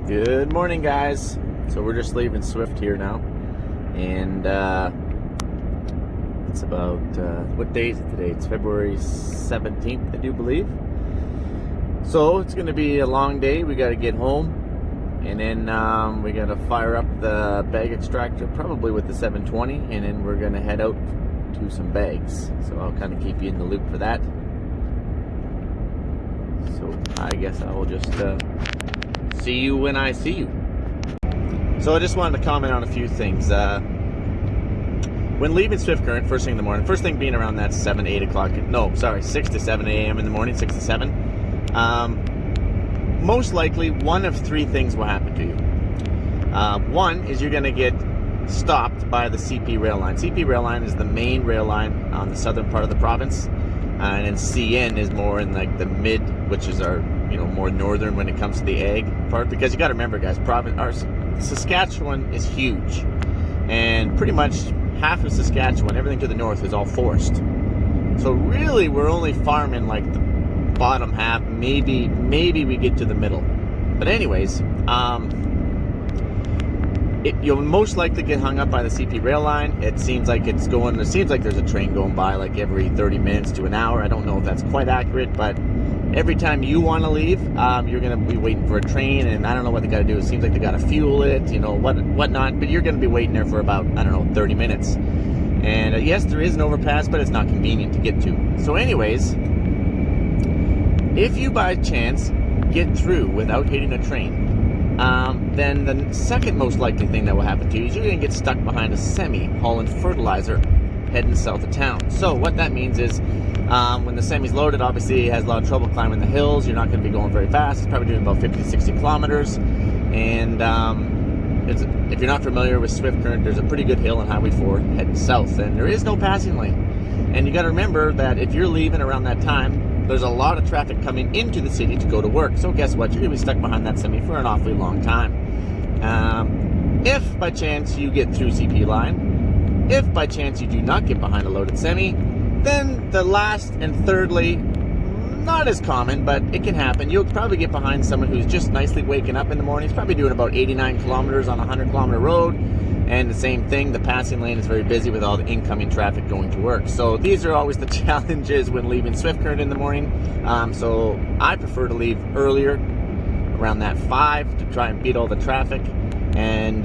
Good morning, guys. So we're just leaving Swift here now, and it's about what day is it today? It's February 17th, I do believe. So it's going to be a long day. We got to get home, and then we got to fire up the bag extractor, probably with the 720, and then we're going to head out to some bags. So I'll kind of keep you in the loop for that. So I guess I will just see you when I see you. So I just wanted to comment on a few things. When leaving Swift Current, first thing in the morning, first thing being around that 6 to 7 a.m. in the morning, 6 to 7, most likely one of three things will happen to you. One is you're going to get stopped by the CP rail line. CP rail line is the main rail line on the southern part of the province, and then CN is more in like the mid, which is our more northern when it comes to the ag part. Because you got to remember, guys, Saskatchewan is huge, and pretty much half of Saskatchewan, everything to the north, is all forest. So really, we're only farming like the bottom half. Maybe we get to the middle. But anyways, you'll most likely get hung up by the CP rail line. It seems like there's a train going by like every 30 minutes to an hour. I don't know if that's quite accurate, but every time you want to leave, you're going to be waiting for a train, and I don't know what they got to do. It seems like they got to fuel it, whatnot, but you're going to be waiting there for about, 30 minutes. And yes, there is an overpass, but it's not convenient to get to. So anyways, if you by chance get through without hitting a train, then the second most likely thing that will happen to you is you're going to get stuck behind a semi hauling fertilizer heading south of town. So what that means is when the semi's loaded, obviously it has a lot of trouble climbing the hills. You're not going to be going very fast. It's probably doing about 50 to 60 kilometers. And if you're not familiar with Swift Current, there's a pretty good hill on Highway 4 heading south, and there is no passing lane. And you got to remember that if you're leaving around that time, there's a lot of traffic coming into the city to go to work. So guess what? You're going to be stuck behind that semi for an awfully long time. If by chance you get through CP line, if by chance you do not get behind a loaded semi, then the last and thirdly, not as common, but it can happen, you'll probably get behind someone who's just nicely waking up in the morning. He's probably doing about 89 kilometers on a 100-kilometer road. And the same thing, the passing lane is very busy with all the incoming traffic going to work. So these are always the challenges when leaving Swift Current in the morning. So I prefer to leave earlier, around that 5, to try and beat all the traffic. And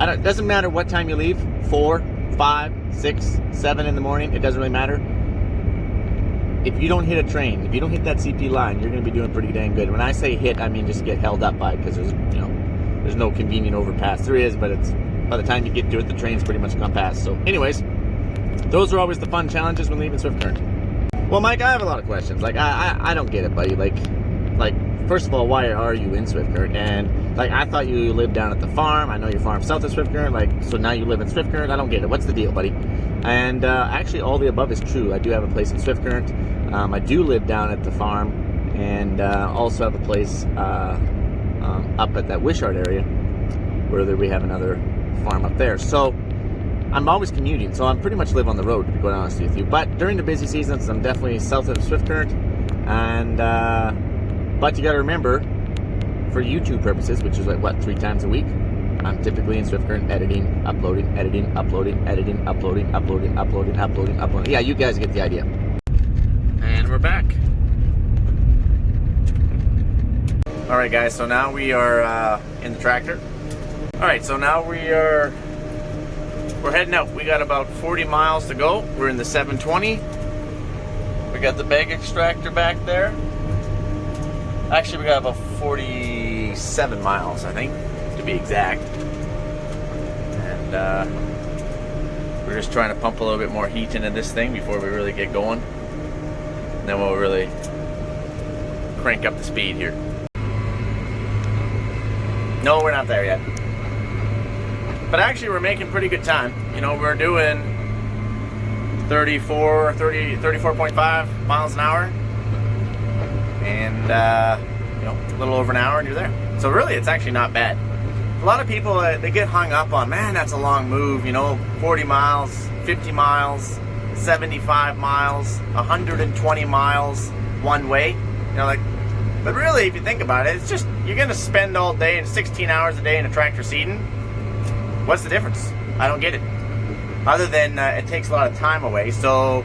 it doesn't matter what time you leave, 4, 5, 6, 7 in the morning, it doesn't really matter. If you don't hit a train, if you don't hit that CP line, you're going to be doing pretty dang good. When I say hit, I mean just get held up by it, because there's no convenient overpass. There is, but it's by the time you get to it, the train's pretty much gone past. So anyways, those are always the fun challenges when leaving Swift Current. Well, Mike, I have a lot of questions. Like, I don't get it, buddy. Like, first of all, why are you in Swift Current? And I thought you lived down at the farm. I know you farm south of Swift Current. So now you live in Swift Current. I don't get it. What's the deal, buddy? And actually, all the above is true. I do have a place in Swift Current. I do live down at the farm, and also have a place up at that Wishart area, where we have another farm up there. So I'm always commuting, so I pretty much live on the road, to be quite honest with you. But during the busy seasons, I'm definitely south of Swift Current. And but you got to remember, for YouTube purposes, which is 3 times a week, I'm typically in Swift Current editing, uploading. Yeah, you guys get the idea. And we're back. All right, guys, so now we are in the tractor. All right, so now we're heading out. We got about 40 miles to go. We're in the 720. We got the bag extractor back there. Actually, we got about 47 miles, I think, to be exact. And we're just trying to pump a little bit more heat into this thing before we really get going. And then we'll really crank up the speed here. No, we're not there yet. But actually, we're making pretty good time. We're doing 34.5 miles an hour. And, a little over an hour and you're there. So really, it's actually not bad. A lot of people, they get hung up on, man, that's a long move, 40 miles, 50 miles, 75 miles, 120 miles one way. But really, if you think about it, it's just, you're going to spend all day and 16 hours a day in a tractor seating. What's the difference? I don't get it. Other than it takes a lot of time away. So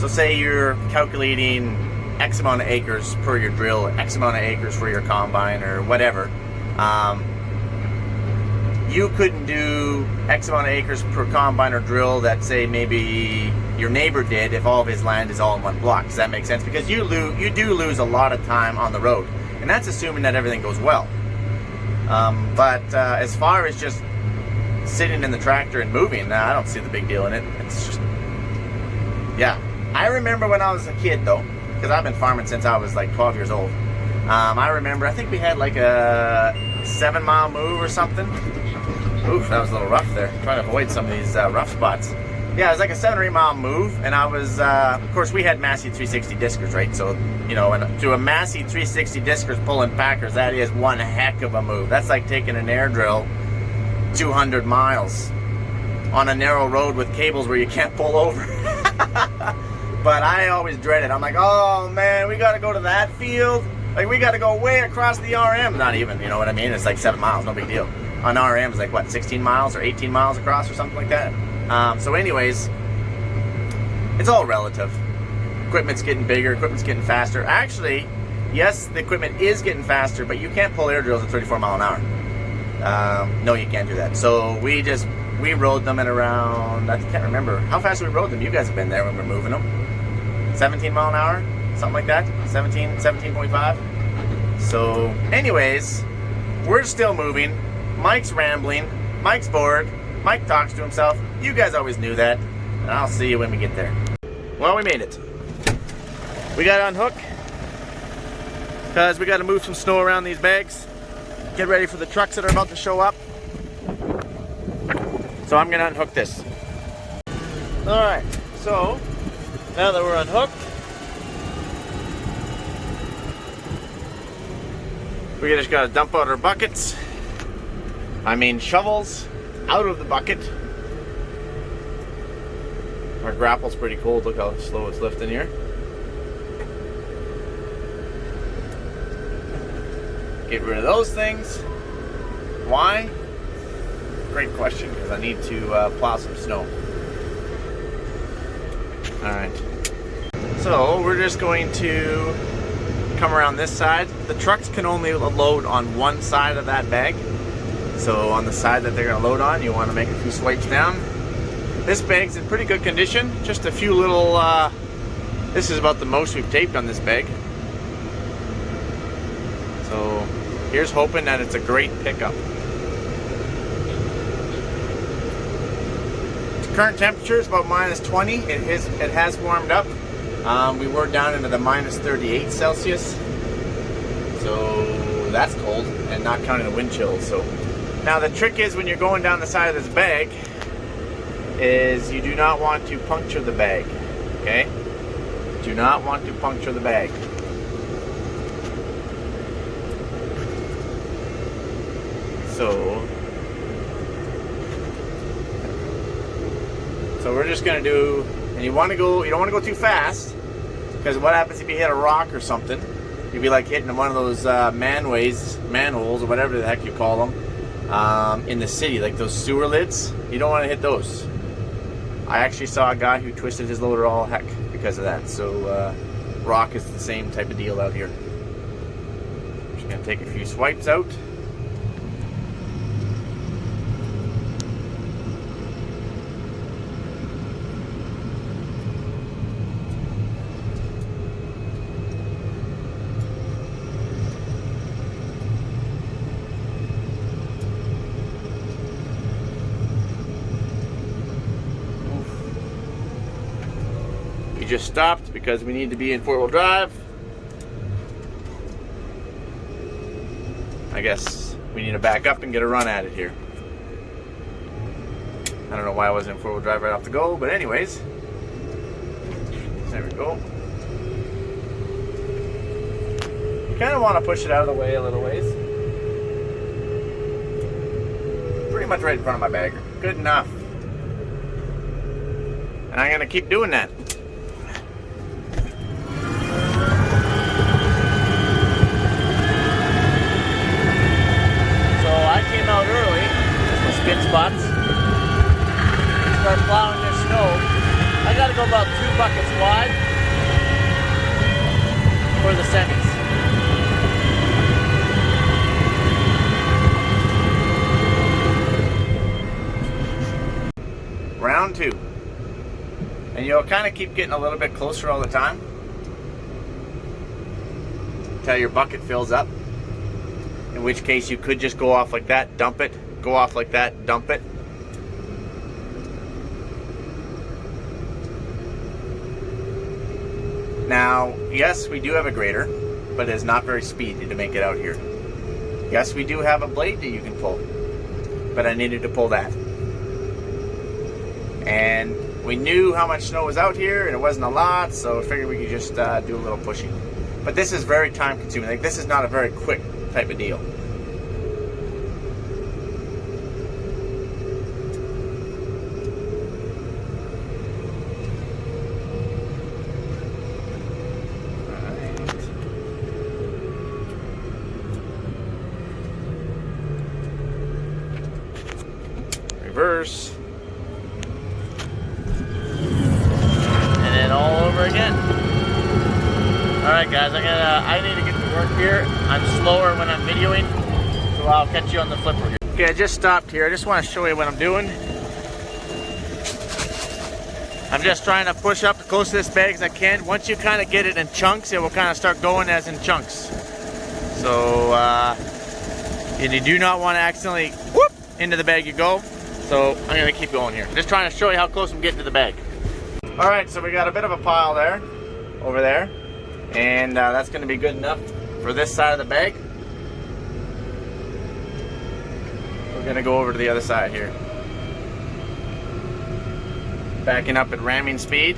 say you're calculating X amount of acres per your drill, X amount of acres for your combine or whatever. You couldn't do X amount of acres per combine or drill that, say, maybe your neighbor did if all of his land is all in one block. Does that make sense? Because you do lose a lot of time on the road, and that's assuming that everything goes well. But as far as just sitting in the tractor and moving, I don't see the big deal in it. It's just, yeah. I remember when I was a kid, though, because I've been farming since I was like 12 years old. I remember, I think we had like a 7-mile move or something. Oof, that was a little rough there. I'm trying to avoid some of these rough spots. Yeah, it was like a 7 or 8 mile move, and I was, of course, we had Massey 360 diskers, right? So, you know, and to a Massey 360 diskers pulling packers, that is one heck of a move. That's like taking an air drill 200 miles on a narrow road with cables where you can't pull over. But I always dread it. I'm like, oh man, we got to go to that field. Like, we got to go way across the RM. Not even, you know what I mean? It's like 7 miles, no big deal. On RM, it's like, what, 16 miles or 18 miles across or something like that. So anyways, it's all relative. Equipment's getting bigger, equipment's getting faster. Actually, yes, the equipment is getting faster, but you can't pull air drills at 34 mile an hour. No, you can't do that. So we rode them at around, I can't remember. How fast we rode them? You guys have been there when we're moving them. 17 mile an hour? Something like that? 17.5? So anyways, we're still moving. Mike's rambling. Mike's bored. Mike talks to himself. You guys always knew that. And I'll see you when we get there. Well, we made it. We got to unhook because we got to move some snow around these bags. Get ready for the trucks that are about to show up. So I'm going to unhook this. Alright, so now that we're unhooked, we just got to dump out our buckets. I mean shovels out of the bucket. Our grapple's pretty cold. Look how slow it's lifting here. Get rid of those things. Why? Great question, because I need to plow some snow. Alright. So we're just going to come around this side. The trucks can only load on one side of that bag. So on the side that they're going to load on, you want to make a few swipes down. This bag's in pretty good condition. Just a few little, this is about the most we've taped on this bag. So here's hoping that it's a great pickup. The current temperature is about -20. It has warmed up. We were down into the -38 Celsius. So that's cold, and not counting the wind chill. So now the trick is, when you're going down the side of this bag, is you do not want to puncture the bag. Okay? Do not want to puncture the bag. So we're just gonna do, and you don't want to go too fast, because what happens if you hit a rock or something? You'd be like hitting one of those manholes, or whatever the heck you call them, in the city, like those sewer lids. You don't want to hit those. I actually saw a guy who twisted his loader all heck because of that. So rock is the same type of deal out here. Just gonna take a few swipes out. Just stopped because we need to be in 4-wheel drive. I guess we need to back up and get a run at it here. I don't know why I wasn't in 4-wheel drive right off the go, but anyways, there we go. Kind of want to push it out of the way a little ways. Pretty much right in front of my bagger. Good enough. And I'm gonna keep doing that. spots. Start plowing this snow. I gotta go about 2 buckets wide for the semis. Round 2. And you'll kind of keep getting a little bit closer all the time until your bucket fills up. In which case you could just go off like that, dump it, go off like that, dump it. Now, yes, we do have a grader, but it is not very speedy to make it out here. Yes, we do have a blade that you can pull, but I needed to pull that. And we knew how much snow was out here, and it wasn't a lot, so I figured we could just do a little pushing. But this is very time consuming. Like, this is not a very quick type of deal. Reverse, and then all over again. All right, guys, I need to get to work here. I'm slower when I'm videoing, so I'll catch you on the flipper here. Okay, I just stopped here. I just want to show you what I'm doing. I'm just trying to push up as close to this bag as I can. Once you kind of get it in chunks, it will kind of start going as in chunks. So, and you do not want to accidentally whoop into the bag you go. So I'm gonna keep going here. Just trying to show you how close I'm getting to the bag. All right, so we got a bit of a pile there, over there, and that's gonna be good enough for this side of the bag. We're gonna go over to the other side here. Backing up at ramming speed.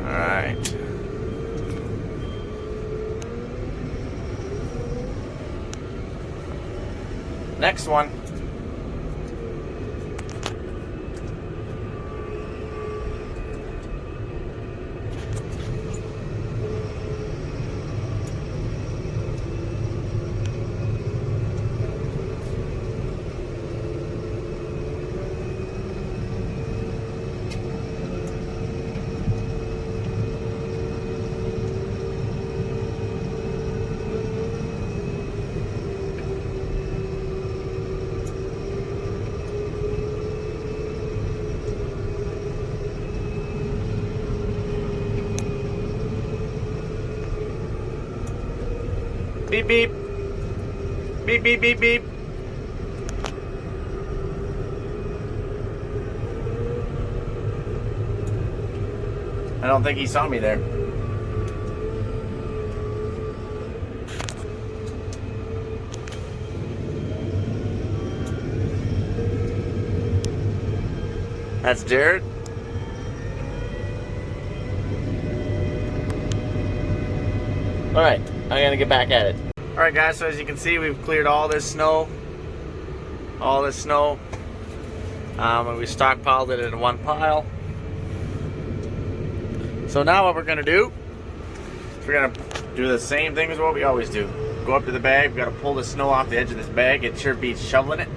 Alright. Next one. Beep, beep. Beep, beep, beep, beep. I don't think he saw me there. That's Jared. All right, I'm gonna get back at it. All right, guys, so as you can see, we've cleared all this snow. And we stockpiled it in one pile. So now what we're gonna do is we're gonna do the same thing as what we always do. Go up to the bag, we've gotta pull the snow off the edge of this bag. It sure beats shoveling it.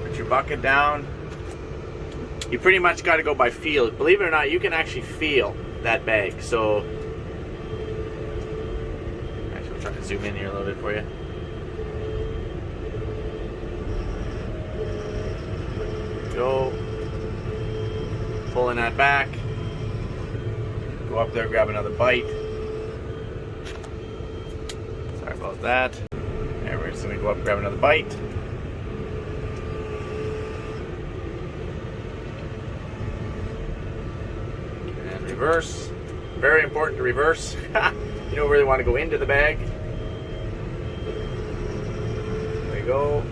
Put your bucket down. You pretty much gotta go by feel. Believe it or not, you can actually feel that bag. So, actually, I'm trying to zoom in here a little bit for you. Go. Pulling that back. Go up there, grab another bite. Sorry about that. There, we're just gonna go up, grab another bite. And reverse. Very important to reverse. You don't really want to go into the bag. There you go.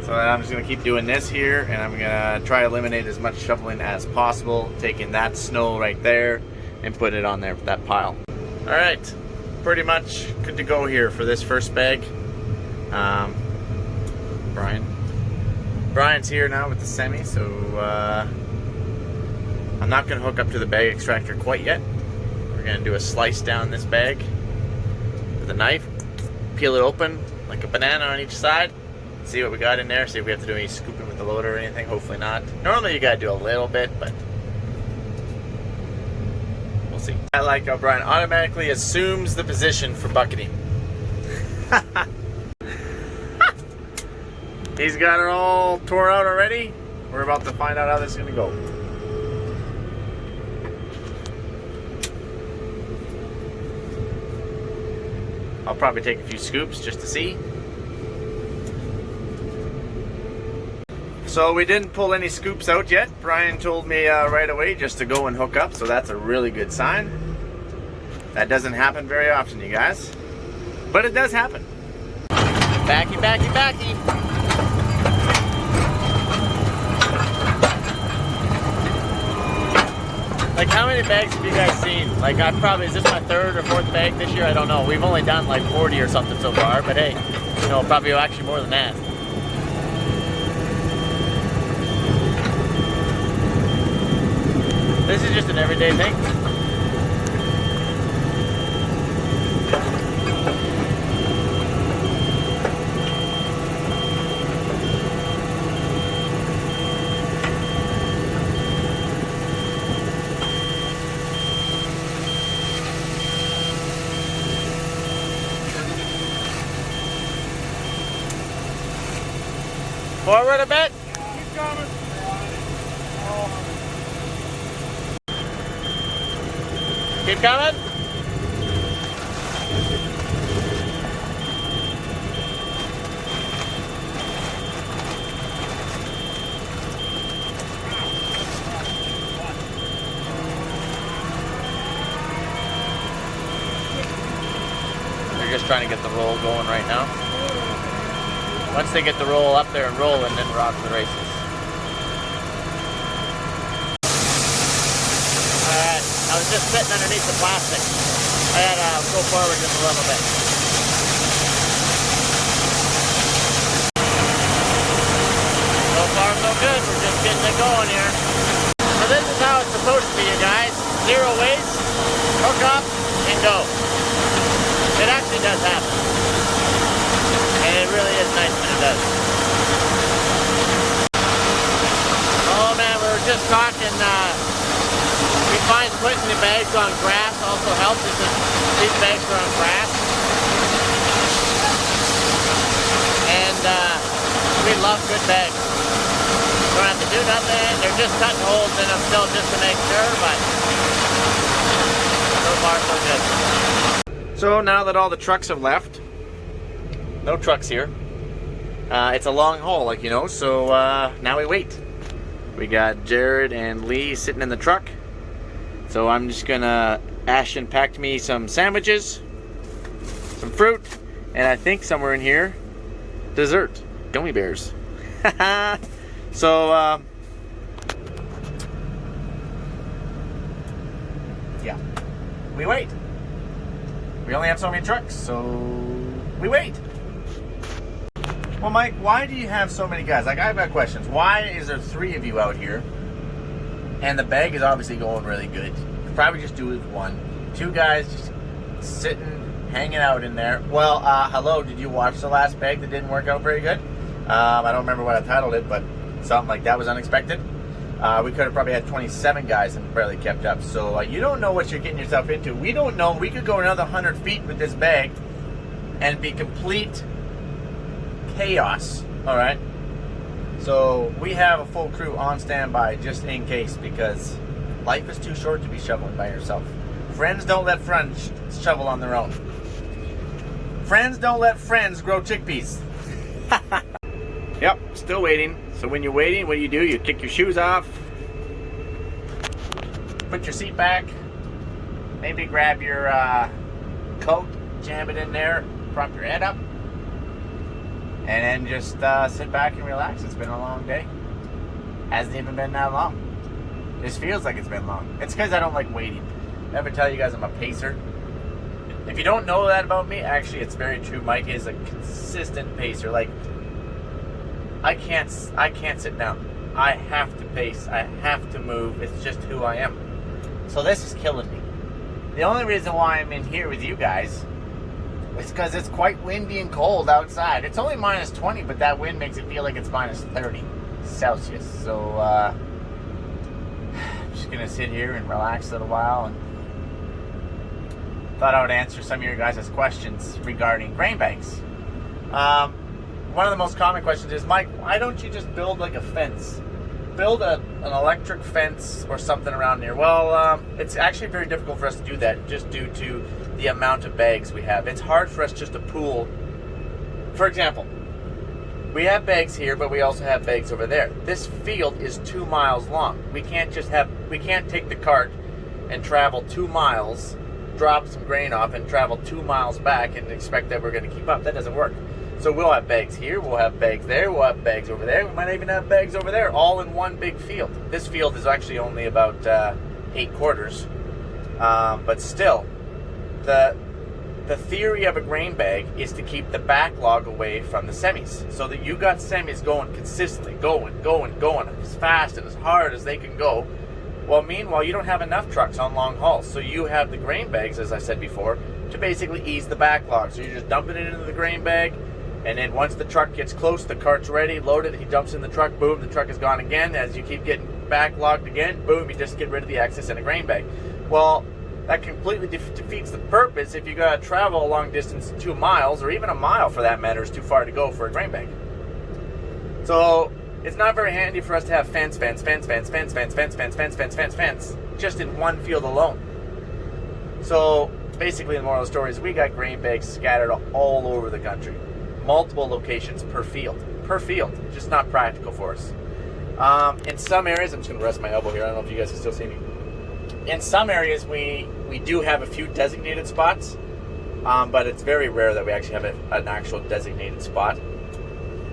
So I'm just going to keep doing this here, and I'm going to try to eliminate as much shoveling as possible, taking that snow right there and put it on there for that pile. All right, pretty much good to go here for this first bag. Brian's here now with the semi, so I'm not going to hook up to the bag extractor quite yet. We're going to do a slice down this bag with a knife, peel it open like a banana on each side, see what we got in there, see if we have to do any scooping with the loader or anything. Hopefully not. Normally you got to do a little bit, but we'll see. I like how Brian automatically assumes the position for bucketing. He's got it all tore out already. We're about to find out how this is going to go. I'll probably take a few scoops just to see. So we didn't pull any scoops out yet. Brian told me right away just to go and hook up, so that's a really good sign. That doesn't happen very often, you guys. But it does happen. Backy, backy, backy. Like, how many bags have you guys seen? Like, is this my third or fourth bag this year? I don't know. We've only done like 40 or something so far, but hey, you know, probably actually more than that. This is just an everyday thing. Forward a bit. Keep coming. Keep coming. They're just trying to get the roll going right now. Once they get the roll up there and rolling, then we're off to the races. Alright, I was just sitting underneath the plastic. I had to go forward just a little bit. So far so good, we're just getting it going here. So this is how it's supposed to be, you guys. Zero waste, hook up, and go. It actually does happen. And it really is nice when it does. Oh man, we were just talking, we find putting the bags on grass also helps if these bags are on grass. And we love good bags. Don't have to do nothing, they're just cutting holes in them still just to make sure, but so far so good. So now that all the trucks have left, no trucks here. It's a long haul, like you know, so now we wait. We got Jared and Lee sitting in the truck. So I'm just gonna, Ashton packed me some sandwiches, some fruit, and I think somewhere in here, dessert, gummy bears. So, yeah, we wait. We only have so many trucks, so we wait. Well, Mike, why do you have so many guys? Like, I've got questions. Why is there 3 of you out here? And the bag is obviously going really good. You probably just do it with 1. 2 guys just sitting, hanging out in there. Well, hello, did you watch the last bag that didn't work out very good? I don't remember what I titled it, but something like that was unexpected. We could have probably had 27 guys and barely kept up. So you don't know what you're getting yourself into. We don't know. We could go another 100 feet with this bag and be complete chaos. All right. So we have a full crew on standby just in case, because life is too short to be shoveling by yourself. Friends don't let friends shovel on their own. Friends don't let friends grow chickpeas. Yep, still waiting. So when you're waiting, what do? You kick your shoes off, put your seat back, maybe grab your coat, jam it in there, prop your head up, and then just sit back and relax. It's been a long day. Hasn't even been that long. This feels like it's been long. It's because I don't like waiting. I ever tell you guys I'm a pacer? If you don't know that about me, actually it's very true. Mike is a consistent pacer. Like, I can't sit down. I have to pace. I have to move. It's just who I am. So this is killing me. The only reason why I'm in here with you guys is because it's quite windy and cold outside. It's only minus 20, but that wind makes it feel like it's minus 30 Celsius. So I'm just going to sit here and relax a little while, and thought I would answer some of your guys' questions regarding grain banks. One of the most common questions is, Mike, why don't you just build like a fence? Build an electric fence or something around here. Well, it's actually very difficult for us to do that just due to the amount of bags we have. It's hard for us just to pool. For example, we have bags here, but we also have bags over there. This field is 2 miles long. We can't take the cart and travel 2 miles, drop some grain off, and travel 2 miles back and expect that we're going to keep up. That doesn't work. So we'll have bags here, we'll have bags there, we'll have bags over there, we might even have bags over there, all in one big field. This field is actually only about 8 quarters, but still, the theory of a grain bag is to keep the backlog away from the semis, so that you got semis going consistently, going as fast and as hard as they can go. Well, meanwhile, you don't have enough trucks on long hauls, so you have the grain bags, as I said before, to basically ease the backlog. So you're just dumping it into the grain bag, and then once the truck gets close, the cart's ready, loaded, he jumps in the truck, boom, the truck is gone again. As you keep getting backlogged again, boom, you just get rid of the excess in a grain bag. Well, that completely defeats the purpose. If you got to travel a long distance, 2 miles, or even a mile for that matter, is too far to go for a grain bag. So it's not very handy for us to have fence, just in one field alone. So basically, the moral of the story is we got grain bags scattered all over the country. Multiple locations per field. Just not practical for us. In some areas, I'm just going to rest my elbow here. I don't know if you guys can still see me. In some areas, we do have a few designated spots, but it's very rare that we actually have an actual designated spot.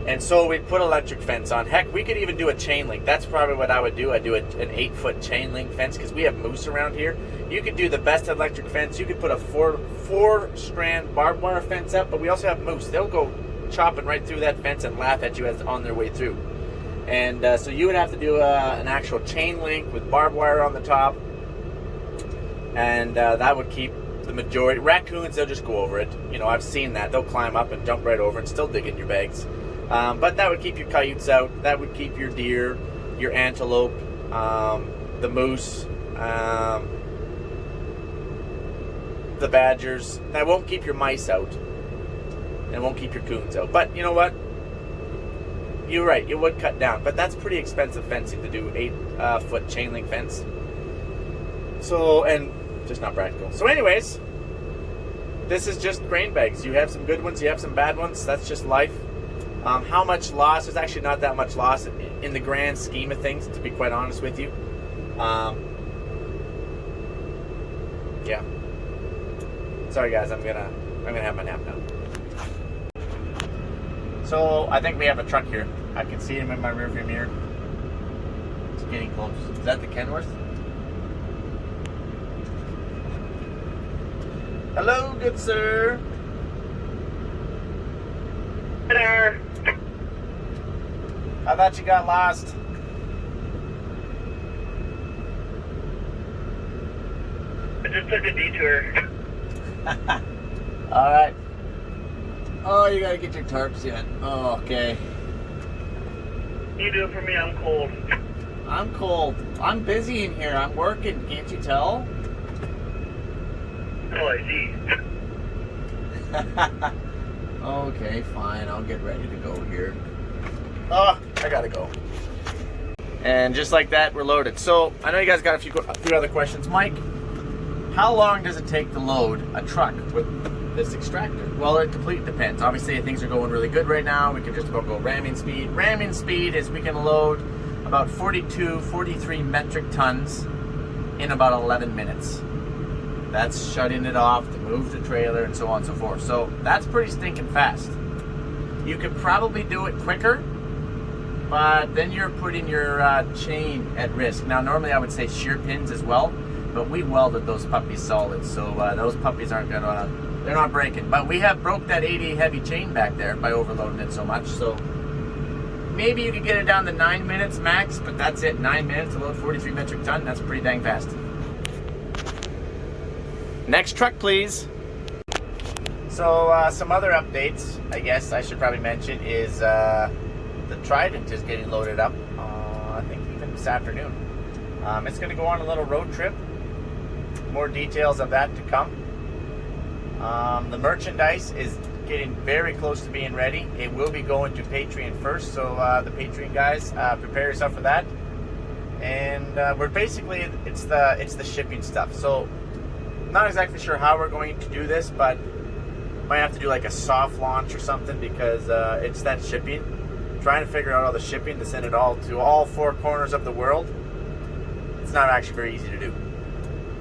And so we put electric fence on. Heck, we could even do a chain link. That's probably what I would do. I'd do an 8-foot chain link fence because we have moose around here. You could do the best electric fence. You could put a four-strand barbed wire fence up, but we also have moose. They'll go chopping right through that fence and laugh at you as on their way through. And so you would have to do an actual chain link with barbed wire on the top, and that would keep the majority. Raccoons, they'll just go over it. You know, I've seen that. They'll climb up and jump right over and still dig in your bags. But that would keep your coyotes out. That would keep your deer, your antelope, the moose, the badgers. That won't keep your mice out. And won't keep your coons out. But you know what? You're right. It would cut down. But that's pretty expensive fencing to do 8-foot chain link fence. So, and just not practical. So anyways, this is just grain bags. You have some good ones. You have some bad ones. That's just life. How much loss? There's actually not that much loss in the grand scheme of things, to be quite honest with you. Yeah. Sorry guys, I'm gonna have my nap now. So I think we have a truck here. I can see him in my rearview mirror. It's getting close. Is that the Kenworth? Hello, good sir. Hi there. I thought you got lost. I just took a detour. Alright. Oh, you gotta get your tarps in. Oh, okay. You do it for me, I'm cold. I'm cold. I'm busy in here. I'm working. Can't you tell? Oh, I see. Okay, fine. I'll get ready to go here. Oh, I gotta go. And just like that, we're loaded. So, I know you guys got a few other questions. Mike, how long does it take to load a truck with this extractor? Well, it completely depends. Obviously, things are going really good right now. We can just about go ramming speed. Ramming speed is we can load about 43 metric tons in about 11 minutes. That's shutting it off to move the trailer and so on and so forth. So that's pretty stinking fast. You could probably do it quicker, but then you're putting your chain at risk. Now, normally I would say shear pins as well, but we welded those puppies solid, so those puppies aren't gonna, they're not breaking. But we have broke that 80 heavy chain back there by overloading it so much. So maybe you could get it down to 9 minutes max, but that's it. 9 minutes to load 43 metric ton. That's pretty dang fast. Next truck, please. So some other updates, I guess I should probably mention, is the Trident is getting loaded up. I think even this afternoon. It's going to go on a little road trip. More details of that to come. The merchandise is getting very close to being ready. It will be going to Patreon first, so the Patreon guys, prepare yourself for that. And we're basically, it's the shipping stuff. So not exactly sure how we're going to do this, but might have to do like a soft launch or something, because it's that shipping. Trying to figure out all the shipping to send it all to all 4 corners of the world. It's not actually very easy to do.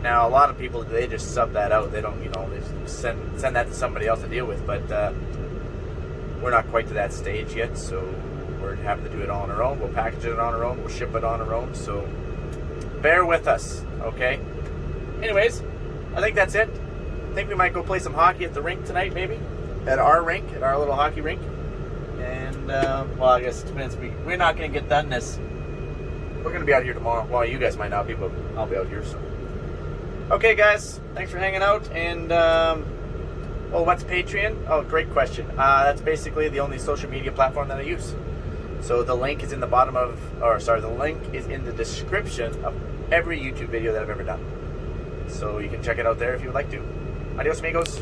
Now, a lot of people, they just sub that out. They don't, they just send that to somebody else to deal with. But we're not quite to that stage yet, so we're having to do it all on our own. We'll package it on our own. We'll ship it on our own. So bear with us, okay? Anyways, I think that's it. I think we might go play some hockey at the rink tonight, maybe. At our rink, at our little hockey rink. And, well, I guess it depends. We're not going to get done this. We're going to be out here tomorrow. Well, you guys might not be, but I'll be out here, so. Okay, guys. Thanks for hanging out. And, well, what's Patreon? Oh, great question. That's basically the only social media platform that I use. So the link is in the bottom of, the link is in the description of every YouTube video that I've ever done. So you can check it out there if you would like to. Adios, amigos.